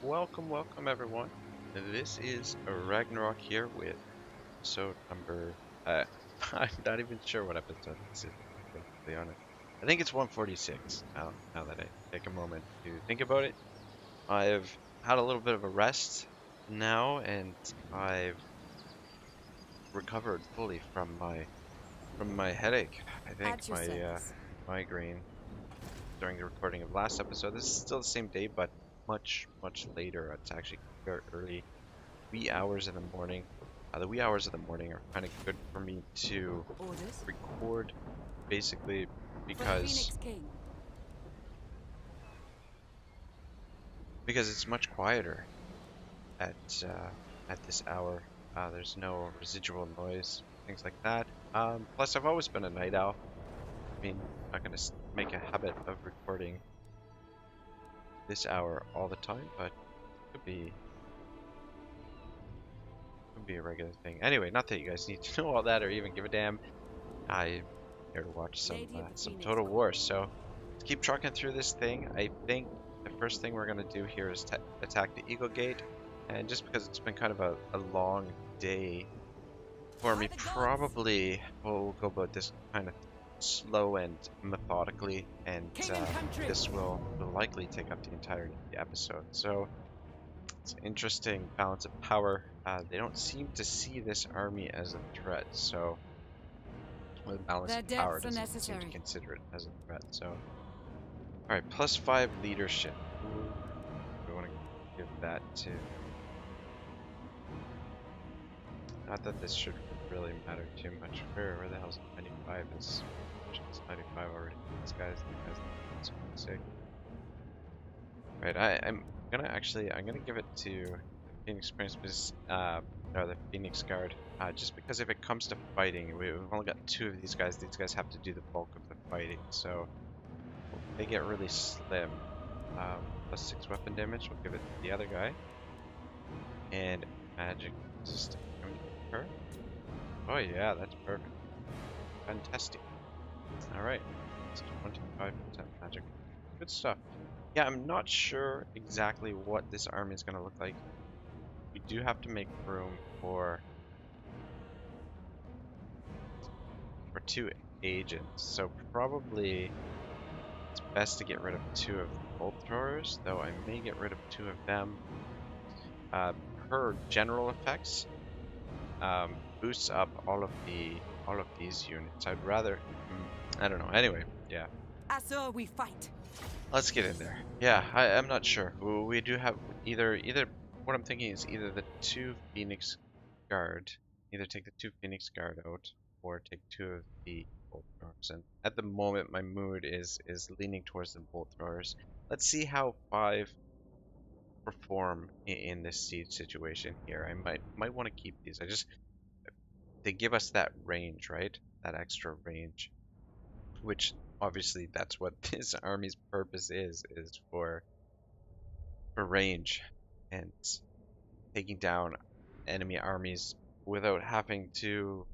Welcome everyone. This is Ragnarok here with episode number. I'm not even sure what episode this is, to be completely honest. I think it's 146. Now that I take a moment to think about it, I've had a little bit of a rest now, and I've recovered fully from my headache. I think At your my service. migraine during the recording of last episode. This is still the same day, but much later. It's actually very early wee hours in the morning. The wee hours of the morning are kind of good for me to Orders? record, basically For the because Phoenix King. because it's much quieter at uh, at this hour. There's no residual noise, things like that. Plus, I've always been a night owl. I mean, I'm not gonna make a habit of recording this hour all the time, but it could be a regular thing. Anyway, not that you guys need to know all that or even give a damn. I'm here to watch Lady of the some Phoenix Total Court. War. So let's keep trucking through this thing. I think the first thing we're gonna do here is attack the Eagle Gate, and just because it's been kind of a long day for By me, the gods! probably we'll go about this kind of slow and methodically, and King and country! this will likely take up the entirety of the episode. So it's an interesting balance of power. They don't seem to see this army as a threat, so with balance Their of power deaths are doesn't seem to necessary. consider it as a threat. So, all right, +5 leadership. Ooh, we want to give that to. Not that this should really matter too much. Where the hell's 95? It's 95 already. These guys, that's sick. Right, I'm gonna give it to Phoenix Prince, or the Phoenix Guard, just because if it comes to fighting, we've only got two of these guys. These guys have to do the bulk of the fighting, so they get really slim. +6 weapon damage, we'll give it to the other guy, and magic resistance. Can we give it to her? Oh yeah, that's perfect. Fantastic. All right, it's 25% magic. Good stuff. Yeah, I'm not sure exactly what this army is going to look like. We do have to make room for two agents, so probably it's best to get rid of two of the bolt throwers, though I may get rid of two of them. Uh, her general effects boosts up all of these units. I'd rather, I don't know. Anyway, yeah, As we fight. let's get in there. Yeah, I'm not sure. We do have either. What I'm thinking is either the two Phoenix Guard, either take the two Phoenix Guard out, or take two of the bolt throwers. And at the moment, my mood is leaning towards the bolt throwers. Let's see how 5 perform in this siege situation here. I might want to keep these. They give us that range, right? That extra range, which obviously that's what this army's purpose is for range and taking down enemy armies without having to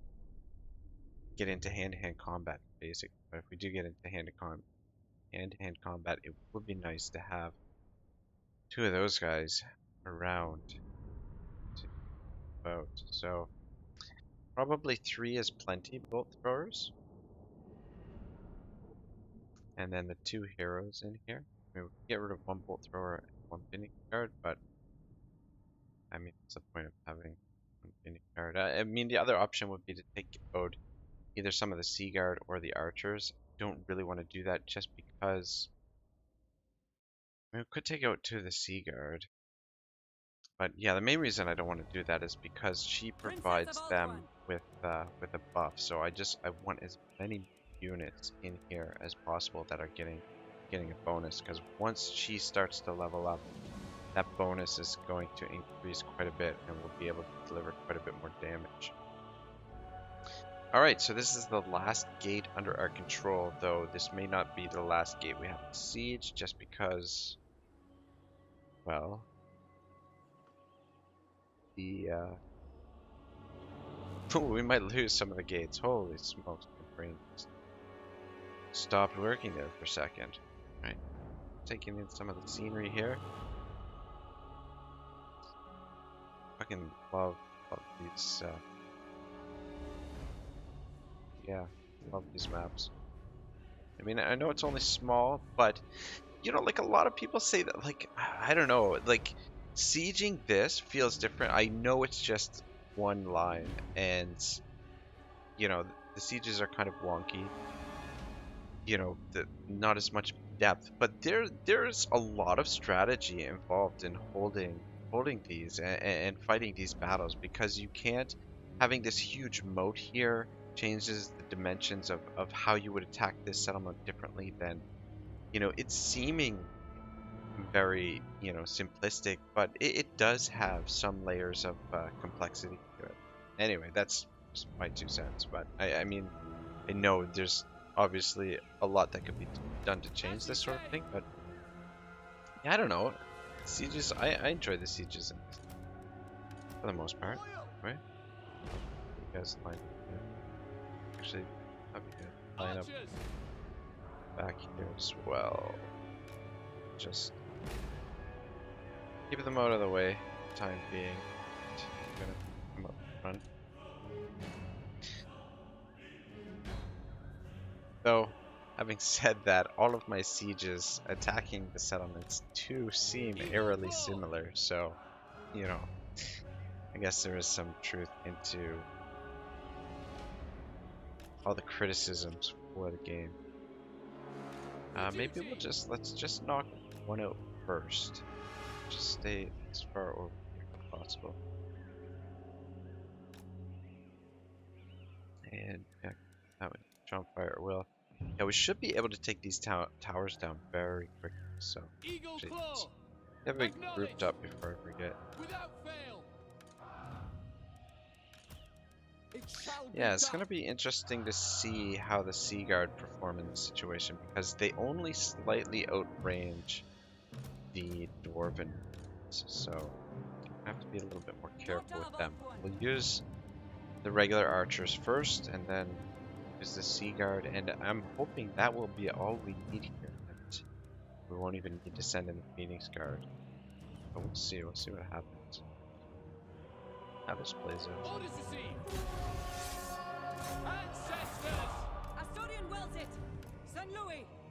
get into hand-to-hand combat, basically. But if we do get into hand-to-hand combat, it would be nice to have two of those guys around to vote. So probably 3 is plenty bolt throwers, and then the 2 heroes in here. I mean, we can get rid of 1 bolt thrower and 1 Phoenix guard, but I mean, what's the point of having 1 Phoenix guard? I mean, the other option would be to take out either some of the Sea Guard or the archers. Don't really want to do that just because I mean, we could take out 2 of the Sea Guard. But yeah, the main reason I don't want to do that is because she Princess of provides them Ulthuan. with a buff. So I want as many units in here as possible that are getting a bonus. Because once she starts to level up, that bonus is going to increase quite a bit, and we'll be able to deliver quite a bit more damage. Alright, so this is the last gate under our control, though this may not be the last gate we have to siege, just because, well, the we might lose some of the gates. Holy smokes, my brain just stopped working there for a second. Right, taking in some of the scenery here. fucking love these. Yeah, love these maps. I mean, I know it's only small, but you know, like a lot of people say that, like, I don't know, like sieging this feels different. I know it's just one line, and you know, the sieges are kind of wonky. You know, not as much depth, but there's a lot of strategy involved in holding these and fighting these battles, because you can't, having this huge moat here changes the dimensions of how you would attack this settlement differently than, you know, it's seeming very, you know, simplistic, but it does have some layers of complexity to it. Anyway, that's just my 2 cents, but I mean, I know there's obviously a lot that could be done to change this sort of thing, but yeah, I don't know. Sieges, I enjoy the sieges for the most part, right? You guys line up. Actually, that'd be good. Line up back here as well. Just keep them out of the way for the time being. I'm gonna come up front. Though, having said that, all of my sieges attacking the settlements do seem eerily similar, so, you know, I guess there is some truth into all the criticisms for the game. Maybe let's just knock one out first. Just stay as far over here as possible. And yeah, that would jump fire will. Yeah, we should be able to take these towers down very quickly. So, actually, let's have it grouped up before I forget. Yeah, it's gonna be interesting to see how the Sea Guard perform in this situation, because they only slightly outrange the Dwarven, so I have to be a little bit more careful with them. We'll use the regular archers first, and then use the Sea Guard, and I'm hoping that will be all we need here, and we won't even need to send in the Phoenix Guard. But we'll see what happens. How this plays out.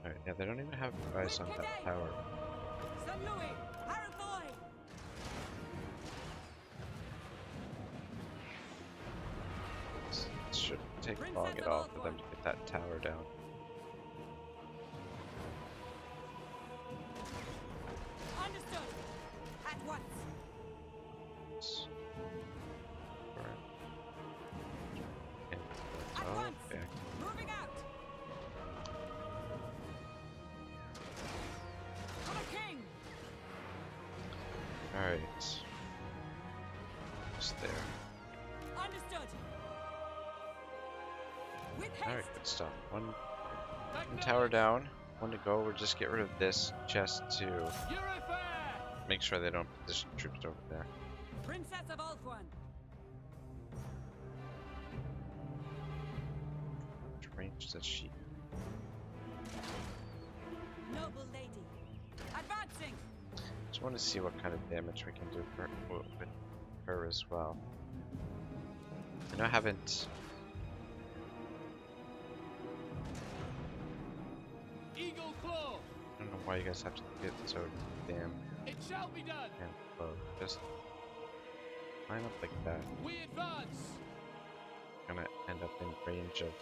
Alright, yeah, they don't even have eyes on that tower. It shouldn't take long at all for them to get that tower down. Understood. At once. Okay. Moving out. For the king. Alright. Just there. Understood. With haste. Alright, good stuff. One tower down, one to go. We'll just get rid of this just to make sure they don't position troops over there. Princess of Ulthuan. Range that she. Noble lady. Advancing. Just want to see what kind of damage we can do with her as well. I know I haven't. Eagle claw. I don't know why you guys have to get so damn. It shall be done. Damn close. Just line up like that. We advance. Gonna end up in range of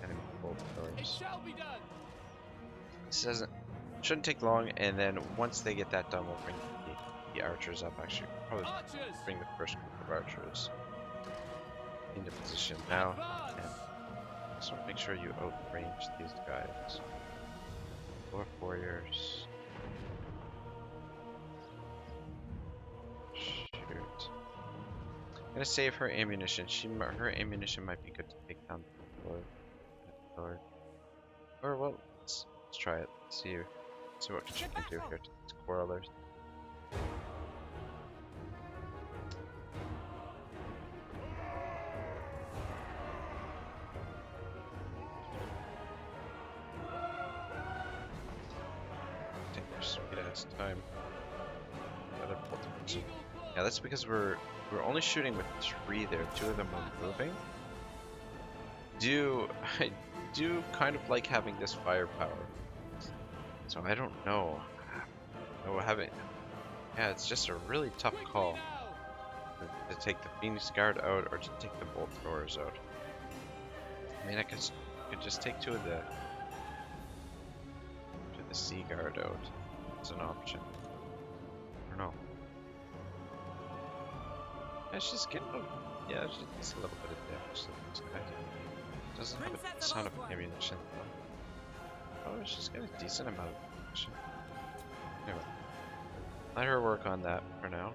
enemy bolt It doors. shall be done. This shouldn't take long, and then once they get that done, we'll bring the archers up. Actually, probably Archers. bring the first group of archers into position now, and just want to make sure you outrange these guys. 4 warriors. Shoot. I'm gonna save her ammunition. Her ammunition might be good to take down the Lord. Or well, let's try it. See what she can do here to these quarrelers. Take your sweet ass time. the other bolt thrower. Yeah, that's because we're only shooting with 3 there. 2 of them are moving. I do kind of like having this firepower. So I don't know. No, yeah, it's just a really tough call to take the Phoenix Guard out or to take the bolt throwers out. I mean, I could just take 2 of the Sea Guard out. It's an option. I don't know. Let's just get yeah, just a little bit of damage to this guy. Doesn't have a ton of ammunition though. Oh, it's just got a decent amount of ammunition. Anyway, let her work on that for now.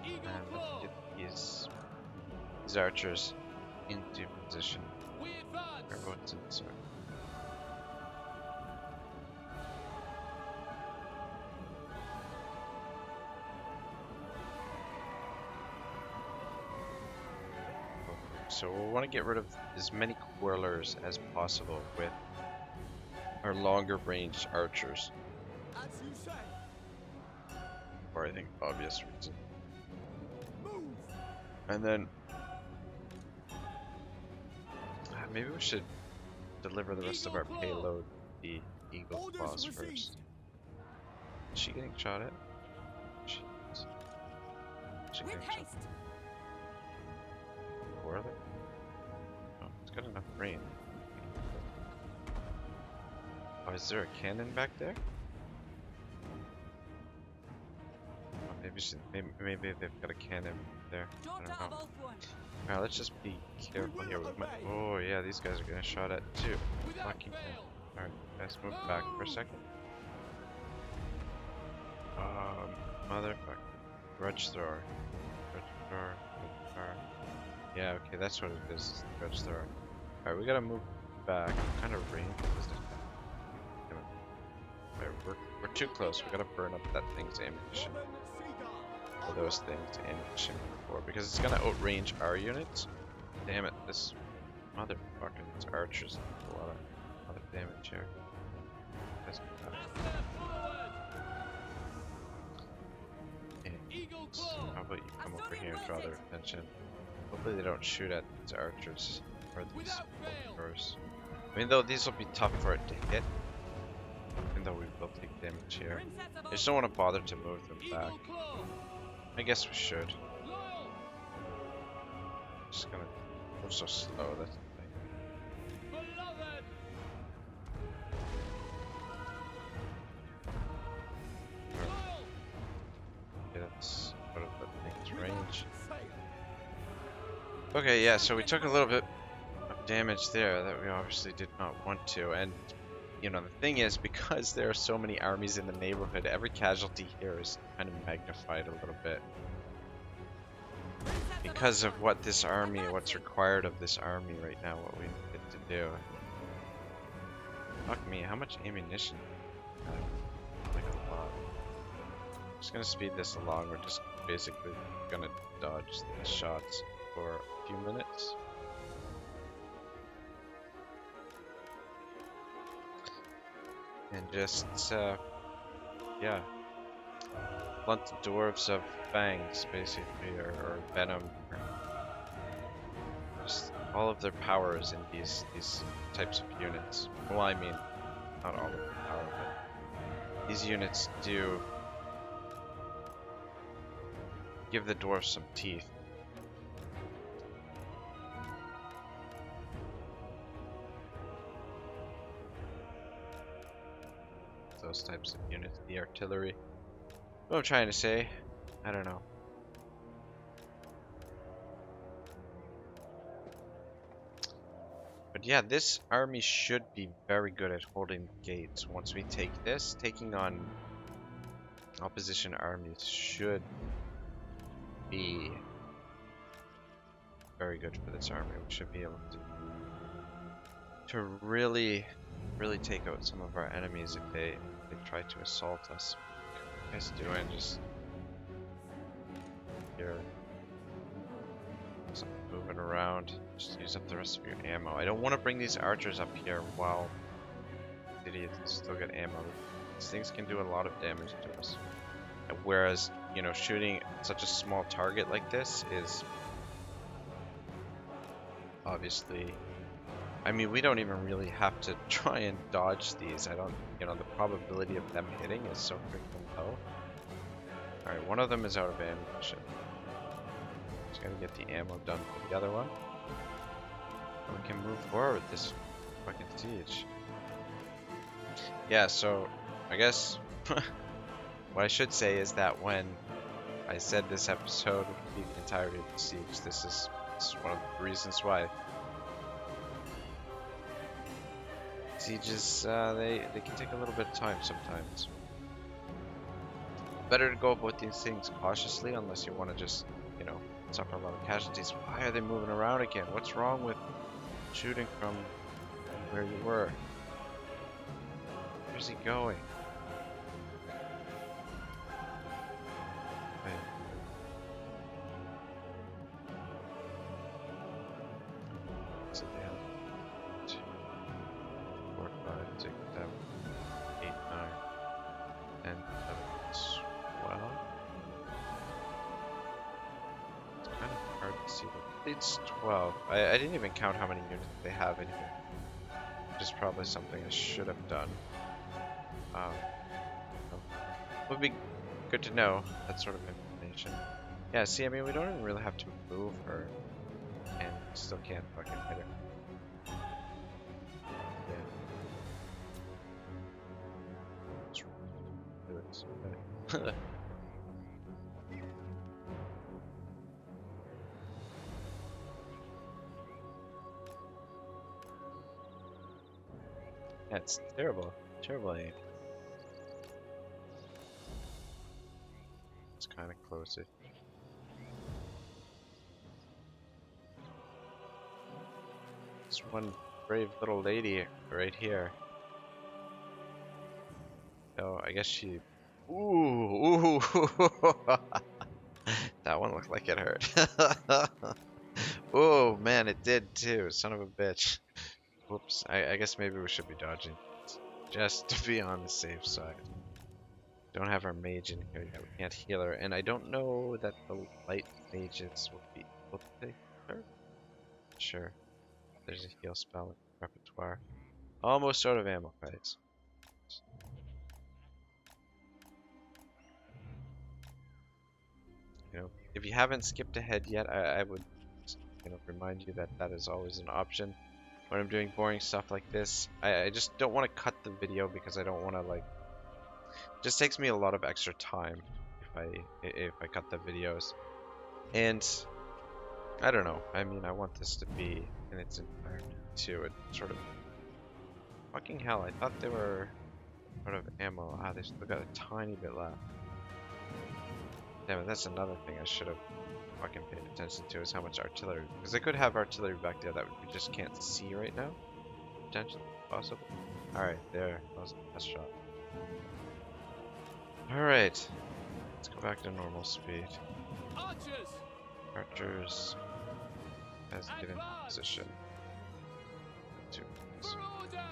And let's get these archers into position. Or what's in this one? So we'll want to get rid of as many Quirlers as possible with our longer range archers. For I think obvious reason. And then maybe we should deliver the rest of our payload the Eagle Claws first. Is she getting shot at? She getting shot at. Where are they? Oh, it's got enough rain. Oh, is there a cannon back there? Oh, maybe they've got a cannon there. I don't know. Alright, let's just be careful here. Oh yeah, these guys are getting shot at too. Fucking hell. Alright, let's move back for a second. Motherfucker. Grudge thrower. Grudge thrower. Yeah, okay, that's what it is. Grudge thrower. Alright, we gotta move back. What kind of range is it? Alright, we're too close. We gotta burn up that thing's ammunition. Or those things' ammunition before, because it's gonna outrange our units. Damn it, this motherfucker, these archers do a lot of damage here. That's how about you come over here and draw their attention? Hopefully they don't shoot at these archers or these bolters. I mean, though these will be tough for it to hit, even though we will take damage here. I just don't want to bother to move them back. I guess we should. Just gonna move so slow, that's the thing. Okay, that's out of that thing's range. Okay, yeah, so we took a little bit of damage there that we obviously did not want to, and you know, the thing is, because there are so many armies in the neighborhood, every casualty here is kind of magnified a little bit. Because of what this army, what's required of this army right now, what we need to do. Fuck me, how much ammunition? Like a lot. I'm just gonna speed this along, we're just basically gonna dodge the shots for a few minutes. And just, yeah, blunt the dwarves of fangs, basically, or venom, or just all of their powers in these types of units. Well, I mean, not all of their power, but these units do give the dwarves some teeth. Those types of units, the artillery. What I'm trying to say, I don't know. But yeah, this army should be very good at holding gates. Once we take this, taking on opposition armies should be very good for this army. We should be able to really take out some of our enemies if they try to assault us. What are you guys doing? Just here, moving around. Just use up the rest of your ammo. I don't want to bring these archers up here while idiots still get ammo. These things can do a lot of damage to us. Whereas you know, shooting such a small target like this is obviously, I mean, we don't even really have to try and dodge these. I don't, you know, the probability of them hitting is so freaking low. Alright, one of them is out of ammunition. Just gotta get the ammo done for the other one. And we can move forward with this fucking siege. Yeah, so I guess what I should say is that when I said this episode would be the entirety of the siege, this is one of the reasons why. Sieges, they can take a little bit of time sometimes. Better to go about these things cautiously unless you want to just, you know, suffer a lot of casualties. Why are they moving around again? What's wrong with shooting from where you were? Where's he going? Okay. So they have 2, 4, 5, 6, 7, 8, 9, 10, 11, 12. It's kind of hard to see. It's 12. I didn't even count how many units they have in here, which is probably something I should have done. Would be good to know that sort of information. Yeah, see, I mean, we don't even really have to move her, and still can't fucking hit her. Yeah. Let's do it. Yeah, it's terrible. Terrible aim. It's kind of close. This one brave little lady right here. So I guess she. Ooh, that one looked like it hurt. Oh man, it did too. Son of a bitch. Whoops. I guess maybe we should be dodging, just to be on the safe side. Don't have our mage in here yet. We can't heal her, and I don't know that the light mages will be able to take her. Sure. There's a heal spell in the repertoire. Almost out of ammo, guys. You know, if you haven't skipped ahead yet, I would, you know, remind you that that is always an option when I'm doing boring stuff like this. I just don't want to cut the video because I don't want to, like, it just takes me a lot of extra time if I cut the videos. And I don't know. I mean, I want this to be in its entirety too. It sort of, fucking hell, I thought they were out of ammo. Ah, they still got a tiny bit left. Damn it, that's another thing I should have fucking paid attention to, is how much artillery. Because they could have artillery back there that we just can't see right now. Potentially, possible. Alright, there. That was the best shot. Alright. Let's go back to normal speed. Archers! Archers. Let's get in position. For order!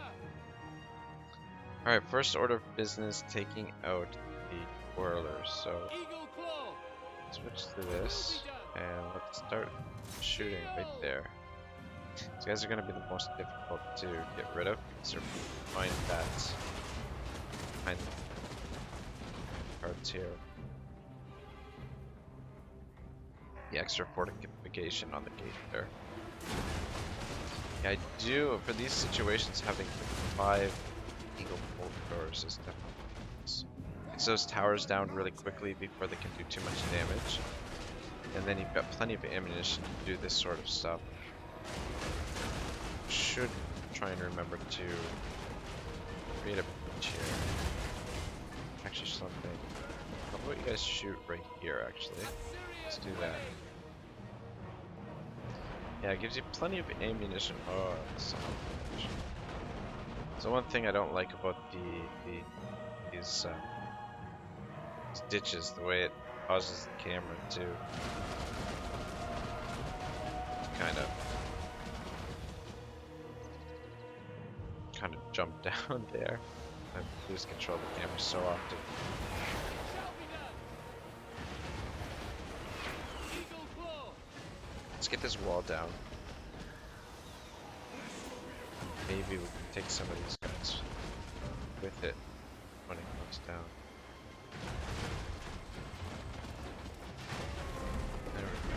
Alright, first order of business, taking out the whirlers. So, Eagle claw! switch to this, and let's start shooting right there. These guys are going to be the most difficult to get rid of, so find that behind the cards here. The extra fortification on the gate there. Yeah, I do, for these situations, having 5 Eagle bolt doors is definitely nice. Gets those towers down really quickly before they can do too much damage. And then you've got plenty of ammunition to do this sort of stuff. Should try and remember to create a breach here. Actually, something. How about you guys shoot right here, actually? Let's do that. Yeah, it gives you plenty of ammunition. Oh, son of a bitch. So one thing I don't like about these ditches, the way it causes the camera to kind of jump down there. I lose control of the camera so often. get this wall down. Maybe we can take some of these guys with it when it comes down. There we go.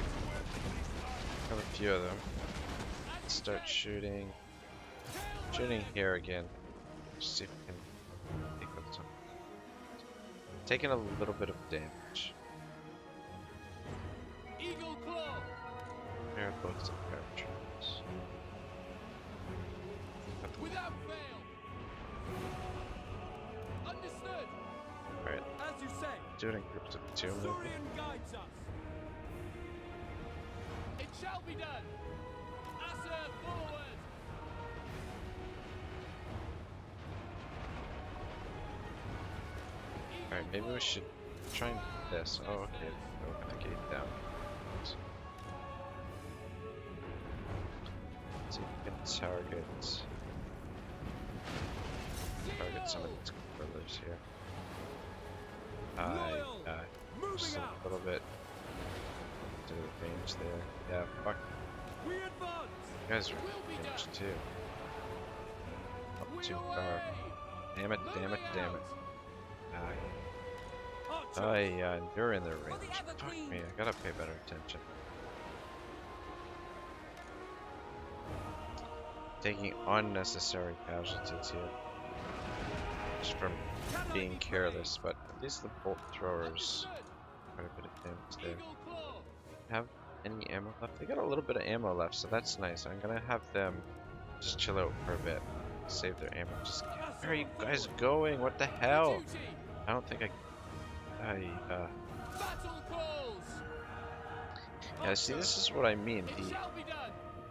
Have a few of them. Let's start shooting. Shooting here again. See if we can take out some. Taking a little bit of damage. Eagle claw. There are both some characters. Without fail. Understood. Alright, As you say, do it in groups of two maybe. Turion guides us. It shall be done. Asa forward. Alright, maybe we should try and do this. Oh, okay. Open the gate down. Let's see if we can target some of these brothers here. Just a little bit to the range there. Yeah, fuck. We advance. You guys are range too. Up too far. Damn it, damn it, damn it. Oh yeah, you're in their range. Fuck me, I gotta pay better attention. Taking unnecessary casualties here. Just from being careless, but at least the bolt throwers quite a bit of damage there. Have any ammo left? They got a little bit of ammo left, so that's nice. I'm gonna have them just chill out for a bit. Save their ammo. Just where are you guys going? What the hell? I don't think yeah, see, this is what I mean.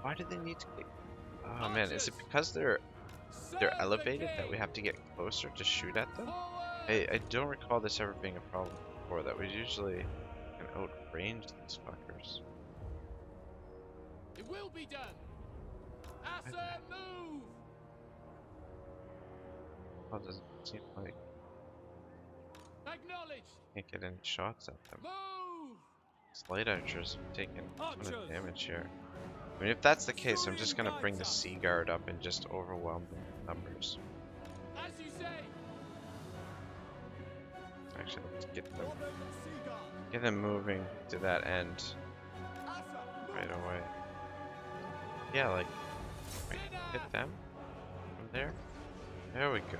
Why do they need to get... Oh man, is it because they're elevated that we have to get closer to shoot at them? I don't recall this ever being a problem before, that we usually can outrange these fuckers. It will be done. Asa, move. Well, doesn't seem like Acknowledged. can't get any shots at them. Move. These light archers have taken a ton of damage here. I mean, if that's the case, I'm just gonna bring the Sea Guard up and just overwhelm them with numbers. As you say. Actually, let's get them moving to that end right away. Yeah, like, right, hit them from there. There we go.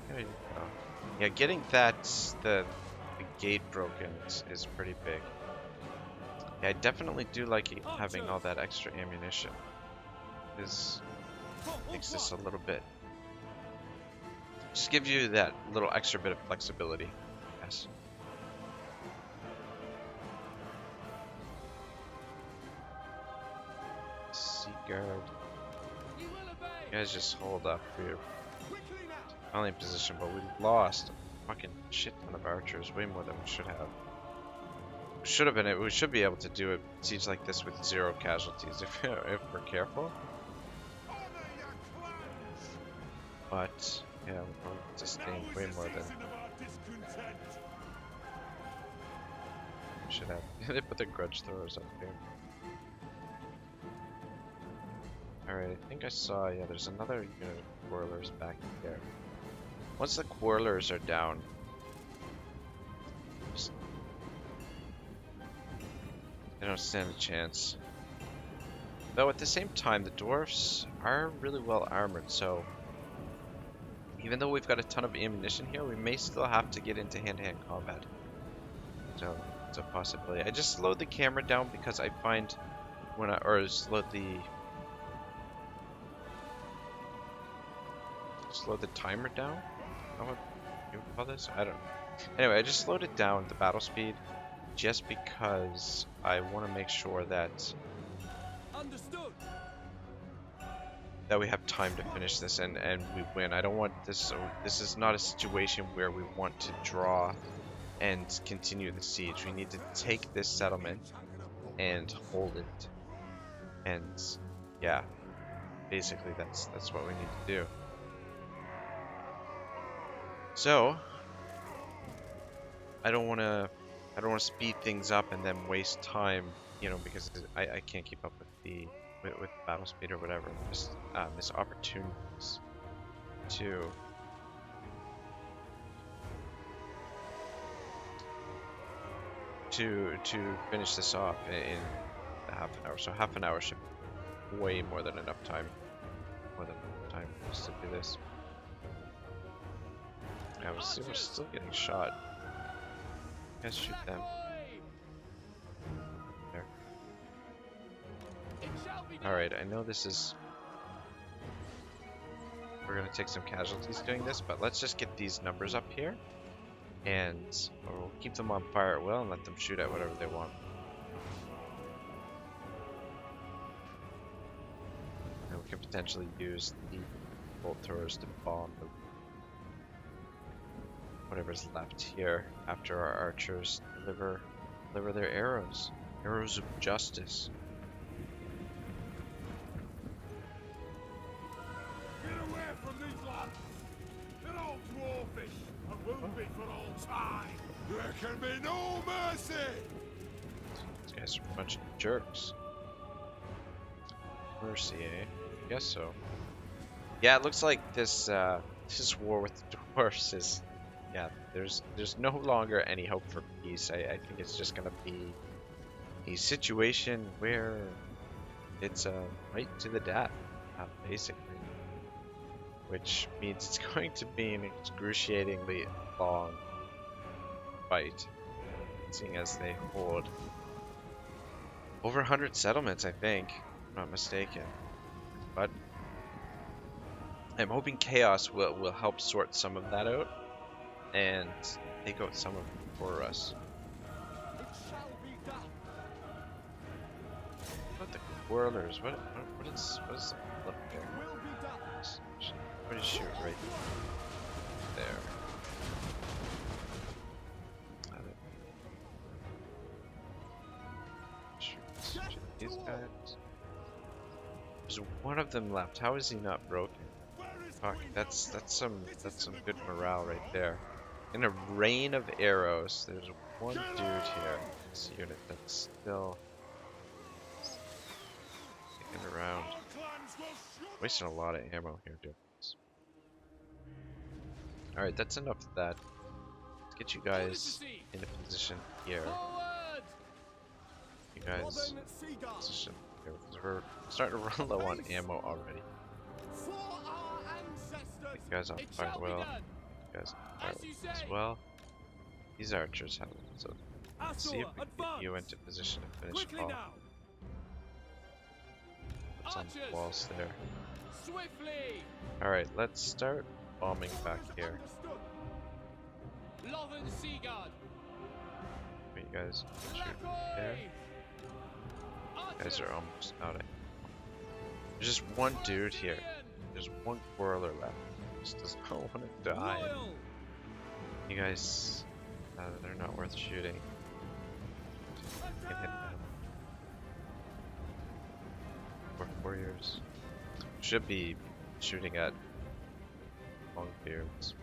There you go. Yeah, getting the gate broken is pretty big. Yeah, I definitely do like having all that extra ammunition. This makes this a little bit. Just gives you that little extra bit of flexibility. Yes. Sea Guard. You will obey. You guys just hold up here. Finally in position, but we lost a fucking shit ton of archers, way more than we should have. We should be able to do a siege like this with 0 casualties if we're careful. But yeah, we'll sustain way more than we should have. They put the grudge throwers up here. Alright, I think I saw, yeah, there's another unit of Quarrelers back there. Once the Quarrelers are down, they don't stand a chance. Though at the same time, the dwarfs are really well armored, so even though we've got a ton of ammunition here, we may still have to get into hand-to-hand combat. So it's a possibility. I just slowed the camera down because I find when slowed the timer down. What you would call this? I don't know. Anyway, I just slowed it down, the battle speed, just because I want to make sure that we have time to finish this and we win. I don't want this. So this is not a situation where we want to draw and continue the siege. We need to take this settlement and hold it. And yeah, basically that's what we need to do. So I don't want to I don't want to speed things up and then waste time, you know, because I can't keep up with the with battle speed or whatever. Just miss opportunities to finish this off in a half an hour. So half an hour should be way more than enough time. More than enough time just to do this. Yeah, we're still getting shot. Guys, shoot them. There. Alright, I know this is... We're gonna take some casualties doing this, but let's just get these numbers up here. And we'll keep them on fire at will and let them shoot at whatever they want. And we can potentially use the bolt throwers to bomb the whatever's left here after our archers deliver their arrows. Arrows of justice. Get away from these lads! They're all dwarfish and will be for all time! There can be no mercy! These guys are a bunch of jerks. Mercy, eh? I guess so. Yeah, it looks like this this war with the dwarfs is... Yeah, there's no longer any hope for peace. I think it's just gonna be a situation where it's a fight to the death, basically. Which means it's going to be an excruciatingly long fight, seeing as they hold over 100 settlements, I think, if I'm not mistaken. But I'm hoping chaos will help sort some of that out and take out some of it for us. It shall be done! What about the whirlers? What is up there? Will be done! What is shoot right there? Shoot these guys. There's one of them left. How is he not broken? Fuck, that's some good morale right there. In a rain of arrows, there's one dude here, this unit that's still sticking around. Wasting a lot of ammo here doing this. Alright, that's enough of that. Let's get you guys in a position here. You guys position here because we're starting to run low on ammo already. Get you guys on fire well. You guys on fire as well. These archers have it, so let's see if we can get you into position to finish off. What's on the walls there? Alright, let's start bombing back here. You guys shoot there. You guys are almost out of ammo. There's just one dude here. There's one whirler left. Just does not want to die. You guys, they're not worth shooting. You can hit them. Warriors should be shooting at long beards.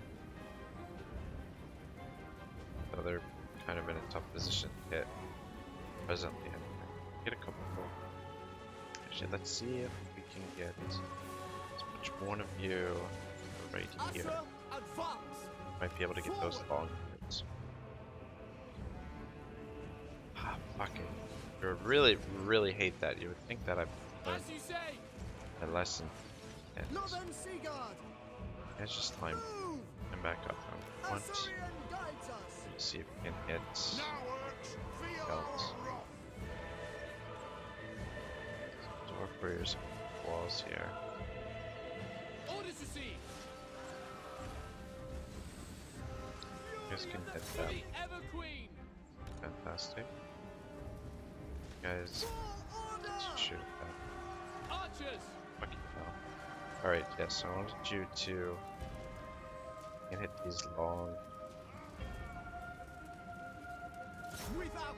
So they're kind of in a tough position to hit presently. Anyway. Get a couple more. Actually, let's see if we can get which one of you right here might be able to get those long beards. Ah, fucking. I really hate that. You would think that I've learned a lesson. And let's just climb back up on one. Let's see if we can hit belts. Dwarf warriors walls here. You guys can hit them. Fantastic. You guys shoot at them. Fucking hell. Alright, yes, I wanted you to hit these long.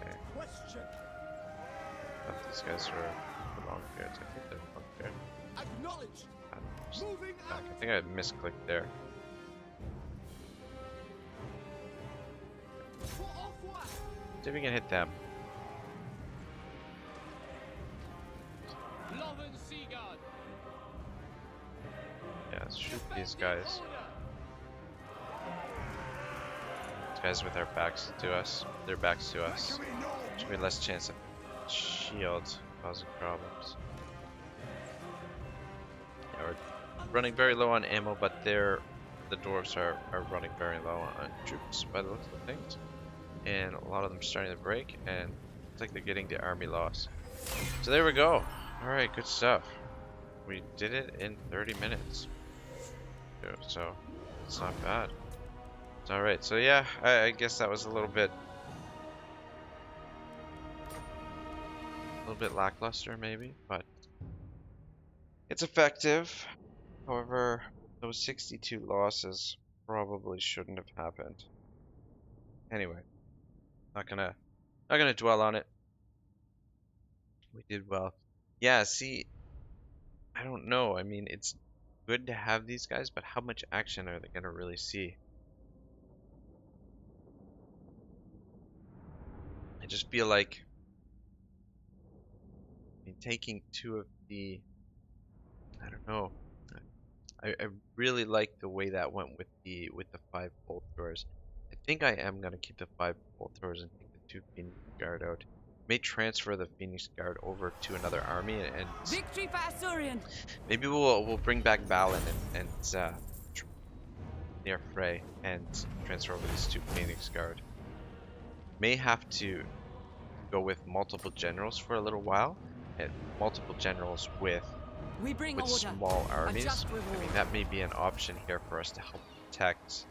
Okay. These guys are long beards. I think they're long beard. I think I misclicked there. See if we can hit them. Loven Seaguard. Yeah, let's shoot these guys. These guys with their backs to us. Their backs to us. Should be less chance of shields causing problems. Yeah, we're running very low on ammo, but the dwarves are running very low on troops by the looks of things. And a lot of them are starting to break, and it's like they're getting the army lost. So there we go. Alright, good stuff. We did it in 30 minutes. So it's not bad. It's alright. So yeah, I guess that was a little bit lackluster maybe, but it's effective. However, those 62 losses probably shouldn't have happened. Anyway, not gonna dwell on it. We did well. Yeah, see, I don't know. I mean, it's good to have these guys, but how much action are they gonna really see? I just feel like, I mean, taking two of the, I don't know. I really like the way that went with the 5 bolt throwers. I think I am gonna keep the 5 bolt throwers and take the 2 Phoenix Guard out. May transfer the Phoenix Guard over to another army and Victory for Asturion. maybe we'll bring back Balin and near Frey and transfer over these 2 Phoenix Guard. May have to go with multiple generals for a little while, and multiple generals with We bring order. small armies. just I mean, reward. that may be an option here for us to help protect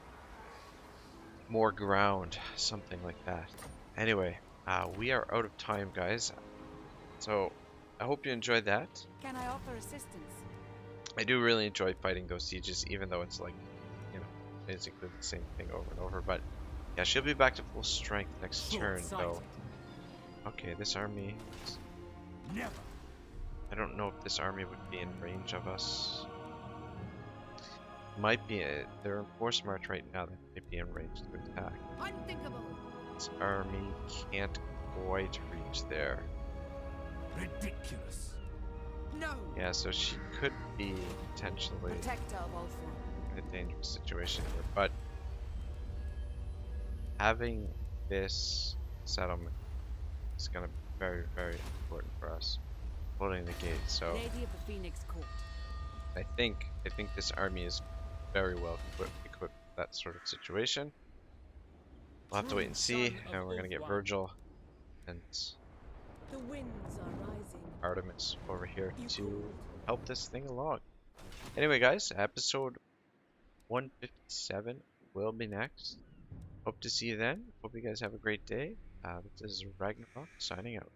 more ground, something like that. Anyway, we are out of time, guys. So I hope you enjoyed that. Can I offer assistance? I do really enjoy fighting those sieges, even though it's like, you know, basically the same thing over and over. But yeah, she'll be back to full strength next turn, though. Okay, this army. Never. I don't know if this army would be in range of us. Might be. They're in force march right now. They might be in range to attack. Unthinkable. This army can't quite reach there. Ridiculous. No. Yeah, so she could be potentially Protector of all form. in a dangerous situation here. But having this settlement is going to be very, very important for us. Holding the gate. So Lady of the Phoenix Court. I think this army is very well equipped for that sort of situation. We'll have to wait and see. And we're gonna get Virgil and The winds are rising. Artemis over here to help this thing along. Anyway, guys, episode 157 will be next. Hope to see you then. Hope you guys have a great day. This is Ragnarok signing out.